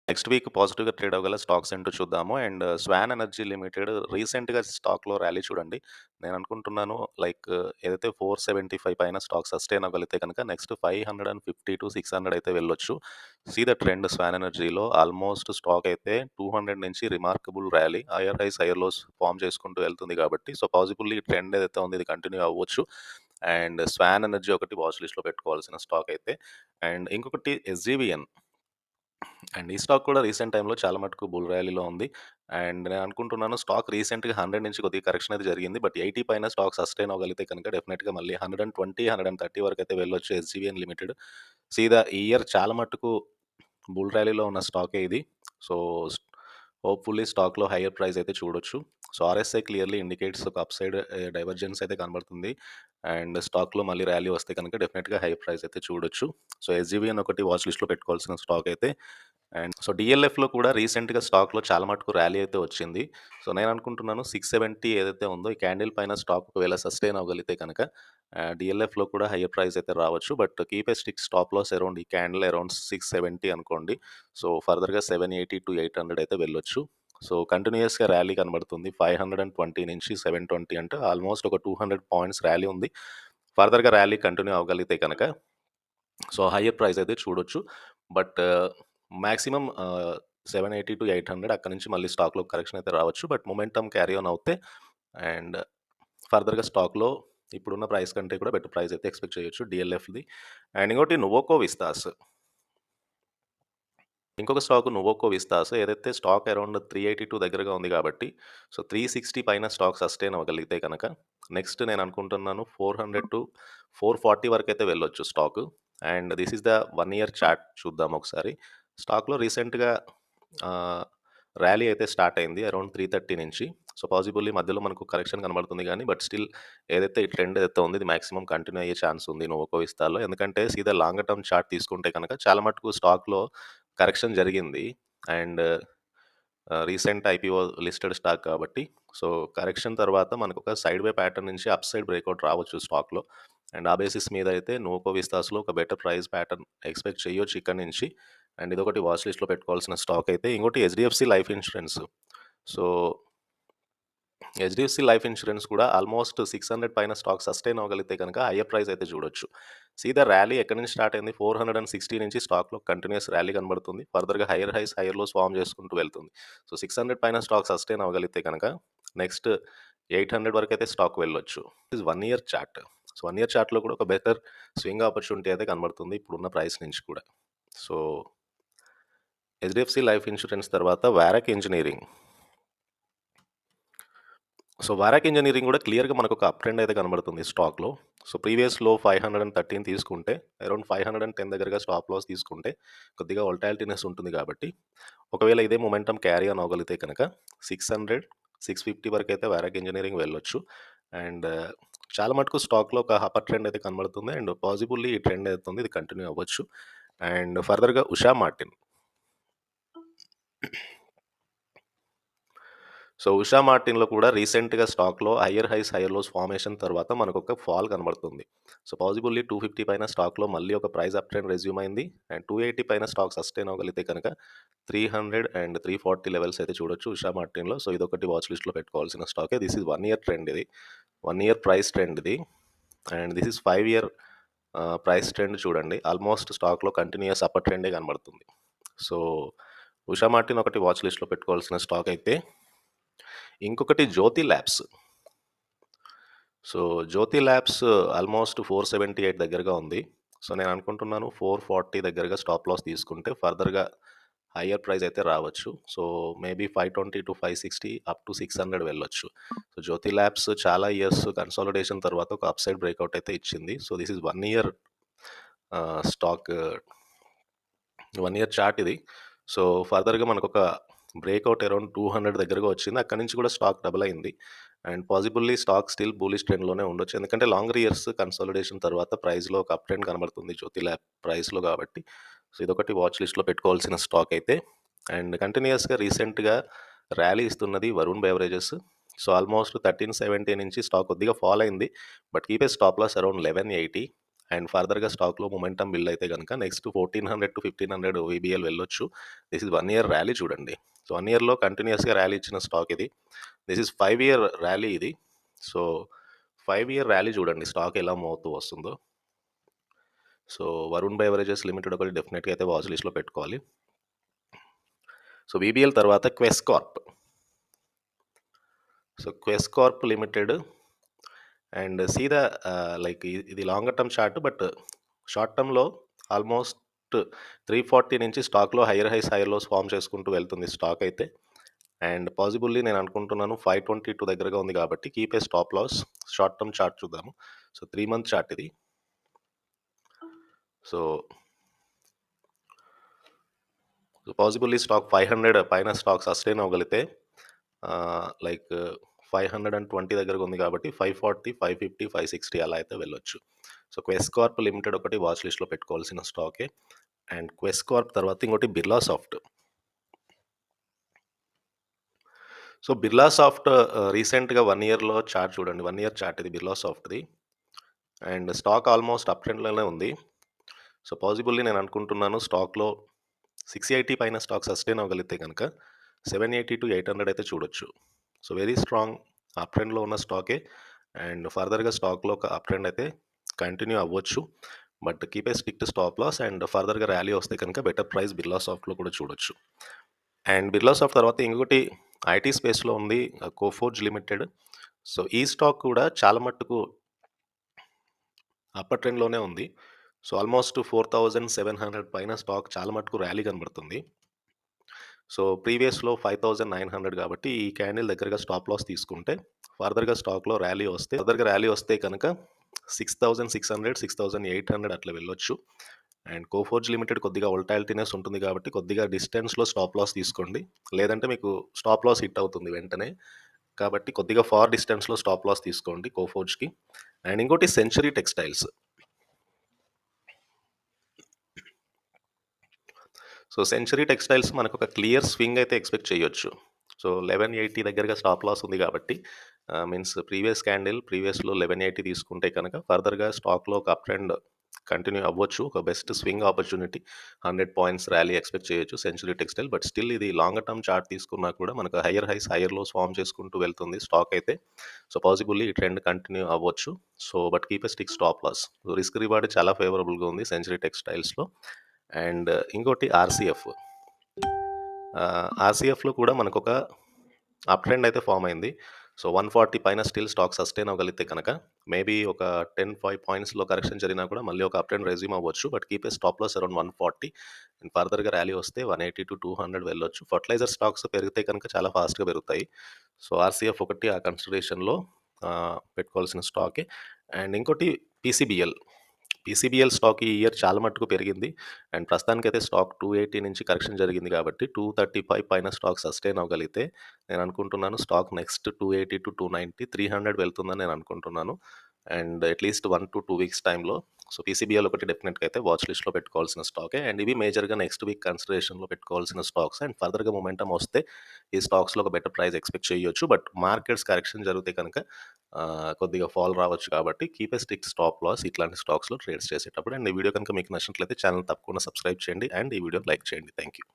Next week పాజిటివ్‌గా trade అవ్వగల stocks ఏంటో చూద్దాము. అండ్ స్వాన్ ఎనర్జీ లిమిటెడ్ రీసెంట్‌గా స్టాక్‌లో ర్యాలీ చూడండి. నేను అనుకుంటున్నాను లైక్ ఏదైతే 475 పైన స్టాక్ సస్టైన్ అవ్వగలిగితే గనక నెక్స్ట్ 550-600 అయితే వెళ్ళొచ్చు. సీ ద ట్రెండ్ స్వాన్ ఎనర్జీలో ఆల్మోస్ట్ స్టాక్ అయితే 200 నుంచి remarkable rally higher highs, higher lows form చేసుకుంటూ వెళ్తుంది కాబట్టి సో పాజిబుల్లీ ఈ ట్రెండ్ ఏదైతే ఉందో ఇది కంటిన్యూ అవ్వచ్చు. అండ్ స్వాన్ ఎనర్జీ ఒకటి వాచ్ లిస్ట్‌లో పెట్టుకోవాల్సిన స్టాక్ అయితే. అండ్ ఇంకొకటి ఎస్‌జీవీఎన్. అండ్ ఈ స్టాక్ కూడా రీసెంట్ టైమ్‌లో చాలా మటుకు బుల్ ర్యాలీలో ఉంది. అండ్ నేను అనుకుంటున్నాను స్టాక్ రీసెంట్‌గా 100 నుంచి కొద్దిగా కరెక్షన్ అయితే జరిగింది. బట్ 80 పైన స్టాక్ సస్టైన్ అవ్వగలిగితే కనుక డెఫినిట్‌గా మళ్ళీ 120, 130 వరకైతే వెళ్ళొచ్చు ఎస్‌జీవీఎన్ లిమిటెడ్. సీదా ఈ ఇయర్ చాలా మట్టుకు బుల్ ర్యాలీలో ఉన్న స్టాకే ఇది. సో, హోప్‌ఫుల్లీ స్టాక్‌లో హైయర్ ప్రైస్ అయితే చూడొచ్చు. సో, ఆర్ఎస్ఐ క్లియర్‌లీ ఇండికేట్స్ ఒక అప్‌సైడ్ డైవర్జెన్స్ అయితే కనబడుతుంది. అండ్ స్టాక్‌లో మళ్ళీ ర్యాలీ వస్తే కనుక డెఫినిట్‌గా హై ప్రైస్ అయితే చూడొచ్చు. సో, ఎస్‌జీవీఎన్ ఒకటి వాచ్ లిస్ట్‌లో పెట్టుకోవాల్సిన స్టాక్ అయితే. అండ్ సో, డీఎల్ఎఫ్‌లో కూడా రీసెంట్‌గా స్టాక్‌లో చాలా మటుకు ర్యాలీ అయితే వచ్చింది. సో, నేను అనుకుంటున్నాను 670 ఏదైతే ఉందో ఈ క్యాండిల్ పైన స్టాక్ ఒకవేళ సస్టైన్ అవ్వగలిగితే కనుక డీఎల్ఎఫ్‌లో కూడా హైయర్ ప్రైస్ అయితే రావచ్చు. But keep a strict stop loss around ఈ క్యాండిల్ అరౌండ్ 670 అనుకోండి. సో, ఫర్దర్‌గా 780-800 అయితే వెళ్ళొచ్చు. సో, కంటిన్యూయస్‌గా ర్యాలీ కనబడుతుంది. 520 నుంచి 720 అంటే ఆల్మోస్ట్ ఒక 200 పాయింట్స్ ర్యాలీ ఉంది. ఫర్దర్‌గా ర్యాలీ కంటిన్యూ అవ్వగలిగితే కనుక సో, హైయర్ ప్రైస్ అయితే చూడొచ్చు. బట్ మాక్సిమం 780-800 అక్కడి నుంచి మళ్ళీ స్టాక్‌లో కరెక్షన్ అయితే రావచ్చు. బట్ మొమెంటమ్ క్యారీ ఆన్ అవుతే అండ్ ఫర్దర్‌గా స్టాక్‌లో ఇప్పుడున్న ప్రైస్ కంటే కూడా బెటర్ ప్రైస్ అయితే ఎక్స్‌పెక్ట్ చేయొచ్చు డీఎల్ఎఫ్‌ది. అండ్ ఇంకోటి నువోకో విస్తాస్. ఇంకొక స్టాక్ నువోకో విస్తాస్ ఏదైతే స్టాక్ అరౌండ్ 382 దగ్గరగా ఉంది కాబట్టి సో 360 పైన స్టాక్ సస్టైన్ అవ్వగలిగితే కనుక నెక్స్ట్ నేను అనుకుంటున్నాను 400-440 వరకు అయితే వెళ్ళొచ్చు stock. And this is the 1 year chart చూద్దాం ఒకసారి. స్టాక్‌లో రీసెంట్‌గా ర్యాలీ అయితే స్టార్ట్ అయింది అరౌండ్ 330 నుంచి. సో పాసిబుల్లీ మధ్యలో మనకు కరెక్షన్ కనబడుతుంది కానీ బట్ స్టిల్ ఏదైతే ఈ ట్రెండ్ ఏదైతే ఉంది ఇది మాక్సిమం కంటిన్యూ అయ్యే ఛాన్స్ ఉంది నువోకో విస్తాలో. ఎందుకంటే సీదా లాంగర్ టర్మ్ చార్ట్ తీసుకుంటే కనుక చాలా మటుకు స్టాక్‌లో కరెక్షన్ జరిగింది. And recent IPO listed stock కాబట్టి సో కరెక్షన్ తర్వాత మనకొక సైడ్ వే ప్యాటర్న్ నుంచి అప్ సైడ్ బ్రేక్అవుట్ రావచ్చు స్టాక్‌లో. అండ్ ఆ బేసిస్ మీద అయితే నోకో విస్తాస్‌లో ఒక బెటర్ ప్రైస్ ప్యాటర్న్ ఎక్స్‌పెక్ట్ చేయొచ్చు ఇక్కడి నుంచి. అండ్ ఇదొకటి వాచ్ లిస్ట్‌లో పెట్టుకోవాల్సిన స్టాక్ అయితే. ఇంకోటి HDFC life insurance. So HDFC life insurance కూడా ఆల్మోస్ట్ 600 పైన స్టాక్ సస్టైన్ అవ్వగలిగితే కనుక హైయర్ ప్రైస్ అయితే చూడొచ్చు. సీదా ర్యాలీ ఎక్కడి నుంచి స్టార్ట్ అయింది 460 నుంచి స్టాక్‌లో కంటిన్యూయస్ ర్యాలీ కనబడుతుంది. ఫర్దర్‌గా higher highs, higher lows form చేసుకుంటూ వెళ్తుంది. సో 600 పైన స్టాక్ సస్టైన్ అవ్వగలిగితే కనుక నెక్స్ట్ 800 వరకైతే స్టాక్ వెళ్ళొచ్చు. Is 1 year chart. So 1 year చార్ట్‌లో కూడా ఒక బెటర్ స్వింగ్ ఆపర్చునిటీ అయితే కనబడుతుంది ఇప్పుడున్న ప్రైస్ నుంచి కూడా. సో హెచ్‌డీఎఫ్‌సీ లైఫ్ ఇన్షూరెన్స్ తర్వాత వారాక్ ఇంజినీరింగ్. సో, వారాక్ ఇంజినీరింగ్ కూడా క్లియర్‌గా మనకొక అప్ ట్రెండ్ అయితే కనబడుతుంది స్టాక్‌లో. సో, ప్రీవియస్ లో 513 తీసుకుంటే అరౌండ్ 510 దగ్గరగా స్టాప్ లాస్ తీసుకుంటే కొద్దిగా వోలటాలిటీనెస్ ఉంటుంది కాబట్టి ఒకవేళ ఇదే మొమెంటమ్ క్యారీ ఆన్ అవ్వగలిగితే కనుక 600, 650 వరకైతే వారాక్ ఇంజినీరింగ్ వెళ్ళొచ్చు. అండ్ చాలా మటుకు స్టాక్‌లో ఒక అప్పర్ ట్రెండ్ అయితే కనబడుతుంది. అండ్ పాసిబుల్లీ ఈ ట్రెండ్ ఏదైతే ఉందో ఇది కంటిన్యూ అవ్వచ్చు. అండ్ ఫర్దర్‌గా ఉషా మార్టిన్. సో, ఉషా మార్టిన్‌లో కూడా రీసెంట్‌గా స్టాక్‌లో higher highs, higher lows formation తర్వాత మనకొక ఫాల్ కనబడుతుంది. సో, పాసిబుల్లీ 250 పైన స్టాక్‌లో మళ్ళీ ఒక ప్రైస్ అప్ ట్రెండ్ రెజ్యూమ్ అయింది. అండ్ 280 పైన స్టాక్ సస్టైన్ అవ్వగలిగితే కనుక 300 అండ్ 340 లెవెల్స్ అయితే చూడొచ్చు ఉషా మార్టిన్‌లో. సో, ఇదొకటి వాచ్ లిస్ట్‌లో పెట్టుకోవాల్సిన స్టాకే. దిస్ ఈజ్ 1 ఇయర్ ట్రెండ్ ఇది. 1 ఇయర్ ప్రైస్ ట్రెండ్ ఇది. And this is 5 year price trend చూడండి. ఆల్మోస్ట్ స్టాక్‌లో కంటిన్యూయస్ అప్పర్ ట్రెండే కనబడుతుంది. సో, ఉషా మార్టిన్ ఒకటి వాచ్ లిస్ట్‌లో పెట్టుకోవాల్సిన స్టాక్ అయితే. ఇంకొకటి జ్యోతి ల్యాబ్స్. సో, జ్యోతి ల్యాబ్స్ ఆల్మోస్ట్ 478 దగ్గరగా ఉంది. సో, నేను అనుకుంటున్నాను 440 దగ్గరగా స్టాప్ లాస్ తీసుకుంటే ఫర్దర్‌గా హైయర్ ప్రైస్ అయితే రావచ్చు. సో, మేబీ 520-560 అప్ టు 600 వెళ్ళొచ్చు. సో, జ్యోతి ల్యాబ్స్ చాలా ఇయర్స్ కన్సాలిడేషన్ తర్వాత ఒక అప్ సైడ్ బ్రేక్అవుట్ అయితే ఇచ్చింది. So, this is 1 year stock 1 year chart ఇది. సో, ఫర్దర్‌గా మనకొక బ్రేక్అవుట్ అరౌండ్ 200 దగ్గరగా వచ్చింది. అక్కడి నుంచి కూడా స్టాక్ డబుల్ అయింది. And possibly stock still bullish ట్రెండ్‌లోనే ఉండొచ్చు. ఎందుకంటే లాంగర్ ఇయర్స్ కన్సాలిడేషన్ తర్వాత ప్రైస్‌లో ఒక అప్ ట్రెండ్ కనబడుతుంది జ్యోతి ల్యాబ్ ప్రైస్‌లో కాబట్టి. సో, ఇదొకటి వాచ్ లిస్ట్‌లో పెట్టుకోవాల్సిన స్టాక్ అయితే. అండ్ కంటిన్యూయస్‌గా రీసెంట్‌గా ర్యాలీ ఇస్తున్నది వరుణ్ బెవరేజెస్. సో, ఆల్మోస్ట్ 1370 నుంచి స్టాక్ కొద్దిగా ఫాల్ అయింది. But keep a stop loss around 1180. And ఫర్దర్‌గా స్టాక్‌లో మొమెంటమ్ బిల్డ్ అయితే గనుక నెక్స్ట్ 1400-1500 వీబీఎల్ వెళ్ళొచ్చు. దిస్ ఈజ్ 1 ఇయర్ ర్యాలీ చూడండి. సో 1 ఇయర్‌లో కంటిన్యూయస్‌గా ర్యాలీ ఇచ్చిన స్టాక్ ఇది. దిస్ ఈజ్ 5 ఇయర్ ర్యాలీ ఇది. సో 5 ఇయర్ ర్యాలీ చూడండి స్టాక్ ఎలా మూవ్ అవుతూ వస్తుందో. సో వరుణ్ బెవరేజెస్ లిమిటెడ్ ఒకటి డెఫినెట్‌గా అయితే వాచ్ లిస్ట్‌లో పెట్టుకోవాలి. సో వీబీఎల్ తర్వాత Quess corp. So Quess corp limited and see the like ఇది longer term chart, but short టర్మ్‌లో ఆల్మోస్ట్ 340 నుంచి స్టాక్‌లో higher highs, higher lows form చేసుకుంటూ వెళ్తుంది స్టాక్ అయితే. అండ్ పాసిబుల్లీ నేను అనుకుంటున్నాను 522 దగ్గరగా ఉంది కాబట్టి keep a stop loss. Short term chart చూద్దాము. సో 3 మంత్ చార్ట్ ఇది. సో పాసిబుల్లీ స్టాక్ 500 పైన స్టాక్ సస్టైన్ అవ్వగలిగితే లైక్ 520 దగ్గరగా ఉంది కాబట్టి 540, 550, 560 అలా అయితే వెళ్ళొచ్చు. సో క్వెస్ కార్ప్ లిమిటెడ్ ఒకటి వాచ్ లిస్ట్‌లో పెట్టుకోవాల్సిన స్టాకే. అండ్ క్వెస్ కార్ప్ తర్వాత ఇంకోటి Birlasoft. So Birlasoft రీసెంట్‌గా 1 ఇయర్‌లో చార్ట్ చూడండి. 1 ఇయర్ చార్ట్ ఇది బిర్లా సాఫ్ట్‌ది. అండ్ స్టాక్ ఆల్మోస్ట్ అప్ ట్రెండ్‌లోనే ఉంది. సో పాసిబుల్లీ నేను అనుకుంటున్నాను స్టాక్‌లో 680 పైన స్టాక్ సస్టైన్ అవ్వగలిగితే కనుక 780-800 అయితే చూడొచ్చు. సో వెరీ స్ట్రాంగ్ అప్ ట్రెండ్‌లో ఉన్న స్టాకే. అండ్ ఫర్దర్‌గా స్టాక్‌లో ఒక అప్ ట్రెండ్ అయితే కంటిన్యూ అవ్వచ్చు. But keep a strict stop loss and ఫర్దర్‌గా ర్యాలీ వస్తే కనుక బెటర్ ప్రైస్ బిర్లా సాఫ్ట్‌లో కూడా చూడొచ్చు. అండ్ బిర్లా సాఫ్ట్ తర్వాత ఇంకొకటి ఐటీ స్పేస్‌లో ఉంది కోఫోర్జ్ లిమిటెడ్. సో ఈ స్టాక్ కూడా చాలా మట్టుకు అప్పర్ ట్రెండ్‌లోనే ఉంది. సో ఆల్మోస్ట్ 4700 పైన స్టాక్ చాలా మట్టుకు ర్యాలీ కనబడుతుంది. సో ప్రీవియస్‌లో 5900 కాబట్టి ఈ క్యాండిల్ దగ్గరగా స్టాప్ లాస్ తీసుకుంటే ఫర్దర్‌గా స్టాక్‌లో ర్యాలీ వస్తే కనుక 6600, 6800 అట్లా వెళ్ళొచ్చు. అండ్ కోఫోర్జ్ లిమిటెడ్ కొద్దిగా వోలటాలిటీనెస్ ఉంటుంది కాబట్టి కొద్దిగా డిస్టెన్స్‌లో స్టాప్ లాస్ తీసుకోండి. లేదంటే మీకు స్టాప్ లాస్ హిట్ అవుతుంది వెంటనే. కాబట్టి కొద్దిగా ఫార్ డిస్టెన్స్‌లో స్టాప్ లాస్ తీసుకోండి కోఫోర్జ్‌కి. అండ్ ఇంకోటి century textiles. So century textiles మనకు ఒక క్లియర్ స్వింగ్ అయితే ఎక్స్పెక్ట్ చేయొచ్చు. సో 1180 దగ్గరగా స్టాప్ లాస్ ఉంది కాబట్టి మీన్స్ ప్రీవియస్‌లో 1180 తీసుకుంటే కనుక ఫర్దర్‌గా స్టాక్‌లో ఒక అప్ ట్రెండ్ కంటిన్యూ అవ్వచ్చు. ఒక best swing opportunity 100 points rally expect చేయొచ్చు సెంచరీ టెక్స్టైల్. బట్ స్టిల్ ఇది లాంగర్ టర్మ్ చార్ట్ తీసుకున్నా కూడా మనకు higher highs, higher lows form చేసుకుంటూ వెళ్తుంది స్టాక్ అయితే. సో పాసిబుల్లీ ఈ ట్రెండ్ కంటిన్యూ అవ్వచ్చు. So but keep a strict stop loss. Risk reward చాలా ఫేవరబుల్‌గా ఉంది సెంచరీ టెక్స్టైల్స్‌లో. అండ్ ఇంకోటి ఆర్‌సీఎఫ్. ఆర్‌సీఎఫ్‌లో కూడా మనకొక అప్ ట్రెండ్ అయితే ఫార్మ్ అయింది. సో 140 పైన స్టిల్ స్టాక్ సస్టైన్ అవ్వగలిగితే కనుక మేబీ ఒక 5 పాయింట్స్‌లో కరెక్షన్ జరిగినా కూడా మళ్ళీ ఒక అప్ ట్రెండ్ రెజ్యూమ్ అవ్వచ్చు. But keep a stop loss around 140 and ఫర్దర్‌గా ర్యాలీ వస్తే 180-200 వెళ్ళొచ్చు. ఫర్టిలైజర్ స్టాక్స్ పెరిగితే కనుక చాలా ఫాస్ట్‌గా పెరుగుతాయి. సో ఆర్‌సీఎఫ్ ఒకటి ఆ కన్సిడరేషన్‌లో పెట్టుకోవాల్సిన స్టాకే. అండ్ ఇంకోటి పీసీబీఎల్. పీసీబీఎల్ స్టాక్ ఈ ఇయర్ చాలా మట్టుకు పెరిగింది. అండ్ ప్రస్తుతానికైతే స్టాక్ 280 నుంచి కరెక్షన్ జరిగింది కాబట్టి 235 పైన స్టాక్ సస్టైన్ అవ్వగలిగితే నేను అనుకుంటున్నాను స్టాక్ నెక్స్ట్ 280-290, 300 వెళ్తుందని నేను అనుకుంటున్నాను. అండ్ అట్లీస్ట్ 1-2 వీక్స్ టైంలో. సో పీసీబీఎల్ ఒకటి డెఫినెట్‌గా అయితే వాచ్ లిస్ట్‌లో పెట్టుకోవాల్సిన స్టాకే. అండ్ ఇవి మేజర్‌గా నెక్స్ట్ వీక్ కన్సిడరేషన్‌లో పెట్టుకోవాల్సిన స్టాక్స్. అండ్ ఫర్దర్‌గా మొమెంటమ్ వస్తే ఈ స్టాక్స్‌లో ఒక బెటర్ ప్రైస్ ఎక్స్‌పెక్ట్ చేయొచ్చు. బట్ మార్కెట్స్ కరెక్షన్ జరిగితే కనుక కొద్దిగా ఫాల్ రావచ్చు కాబట్టి keep a strict stop loss ఇట్లాంటి స్టాక్స్‌లో ట్రేడ్స్ చేసేటప్పుడు. అండ్ ఈ వీడియో కనుక మీకు నచ్చినట్లయితే ఛానల్ తప్పకుండా సబ్స్క్రైబ్ చేయండి అండ్ ఈ వీడియోని లైక్ చేయండి. Thank you.